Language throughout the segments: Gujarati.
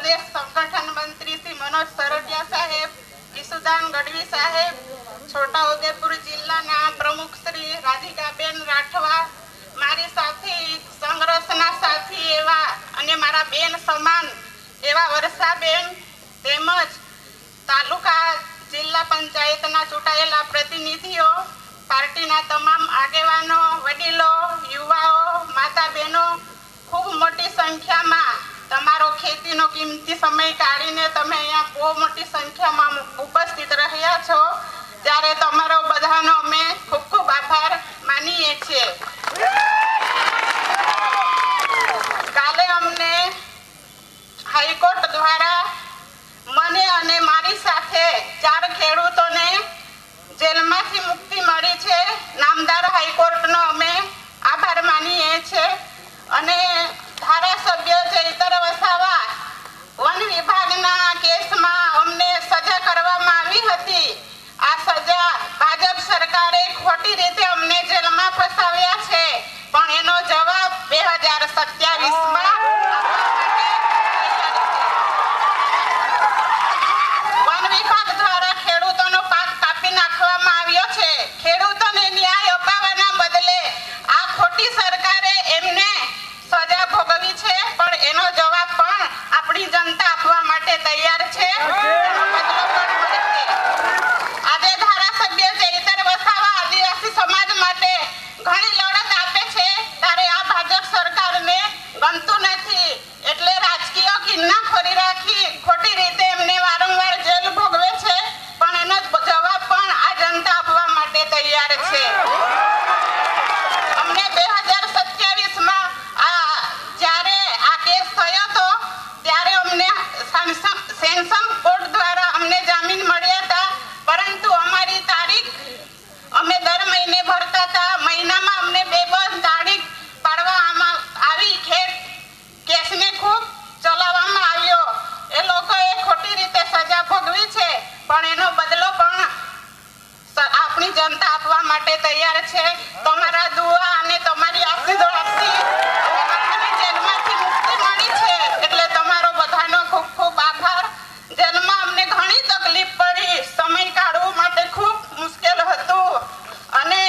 प्रदेश संगठन मंत्री श्री मनोज सरवटिया साहेब, ઈસુદાન ગઢવી સાહેબ, છોટાઉદેપુર જિલ્લાના પ્રમુખ શ્રી રાધિકાબેન રાઠવા, મારી સાથી સંઘર્ષના સાથી એવા અને મારા બેન સમાન એવા વર્ષાબેન, તેમજ તાલુકા જિલ્લા પંચાયતના ચૂંટાયેલા પ્રતિનિધિઓ, પાર્ટીના તમામ આગેવાનો, વડીલો, યુવાઓ, માતા બહેનો, ખૂબ મોટી સંખ્યામાં તમારો ખેતીનો કિંમતી સમય કાઢીને તમે અહીંયા બહુ મોટી સંખ્યામાં ઉપસ્થિત રહ્યા છો, ત્યારે તમારો બધાનો અમે ખૂબ ખૂબ આભાર માનીએ છીએ. કાલે અમને હાઈકોર્ટ દ્વારા મને અને મારી સાથે 4 ખેડૂતોને જેલમાંથી મુક્તિ મળી છે. નામદાર હાઈકોર્ટનો અમે આભાર માનીએ છીએ. અને ધારાસભ્ય ચૈતર વસાવા વન વિભાગના કેસમાં અમને સજા કરવામાં આવી હતી. આ સજા ભાજપ સરકારે ખોટી રીતે અમને જેલમાં ફસાવ્યા છે, પણ એનો જવાબ 2027માં વન વિભાગ દ્વારા ખેડૂતોનો પાક કાપી નાખવામાં આવ્યો છે. ખેડૂતોને ન્યાય અપાવવાના બદલે આ ખોટી સરકારે એમને સજા ભોગવી છે, પણ એનો જવાબ પણ આપણી જનતા આપવા માટે તૈયાર છે. આજે ધારાસભ્ય ચૈતર વસાવા આદિવાસી સમાજ માટે ઘણી લડત આપે છે, ત્યારે આ ભાજપ સરકારને ગમતું નથી, એટલે રાજકીય કિન્નાખોરી રાખી ખોટી રીતે એમને વારંવાર જેલ ભોગવે છે, પણ એનો જવાબ પણ આ જનતા આપવા માટે તૈયાર છે. અમને 2027માં જ્યારે આ કેસ થયો હતો ત્યારે અમને સેન્સમ કોર્ટ દ્વારા અમને જામીન મળ્યા હતા, પરંતુ અમારી તારીખ અમે દર મહિને ભરતા હતા. મહિનામાં અમને 2 તારીખ પાડવામાં આવી. કેસને ખૂબ ચલાવવામાં આવ્યો. એ લોકોએ ખોટી રીતે સજા ભોગવી છે, પણ એનો બદલો પણ આપણી જનતા આપવા માટે તૈયાર છે. તમારા દુઆ અને તમારી આશીર્વાદથી જેલમાંથી મુક્તિ મળી છે, એટલે તમારો બધાનો ખૂબ ખૂબ આભાર. જેલમાં અમને ઘણી તકલીફ પડી, સમય કાઢવા માટે ખૂબ મુશ્કેલ હતું, અને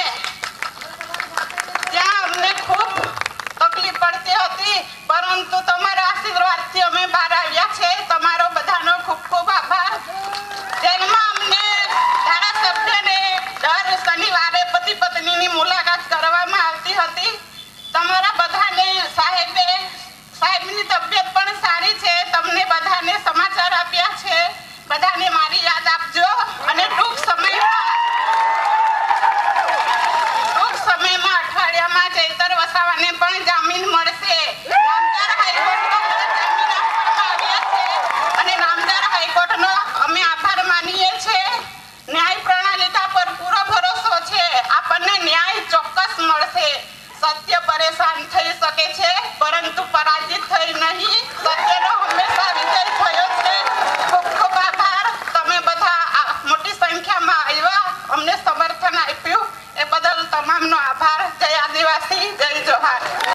ત્યાં અમને ખૂબ તકલીફ પડતી હતી, પરંતુ તમારા આશીર્વાદથી અમે બહાર આવ્યા છે. તમારો બધાનો ખૂબ ખૂબ આભાર. જેલમાં અમને ધારાસભ્યને દર શનિવારે પતિ પત્નીની મુલાકાત કરવામાં આવતી હતી. તમારા બધાને સાહેબની તબિયત પણ સારી છે. તમને બધાને સમાચાર આપ્યા છે. બધાને મારી યાદ આપજો, અને ટૂંક સમયમાં અઠવાડિયામાં ચૈતર વસાવાને પણ જામીન મળશે. નામદાર હાઈકોર્ટમાં જામીન આપવામાં આવ્યા છે, અને નામદાર હાઈકોર્ટનો અમે આભાર માનીએ છીએ. ન્યાય પ્રણાલિકા પર પૂરો ભરોસો છે. આપણને ન્યાય ચોક્કસ મળશે. સત્ય પરેશાન થઈ શકે છે, પરંતુ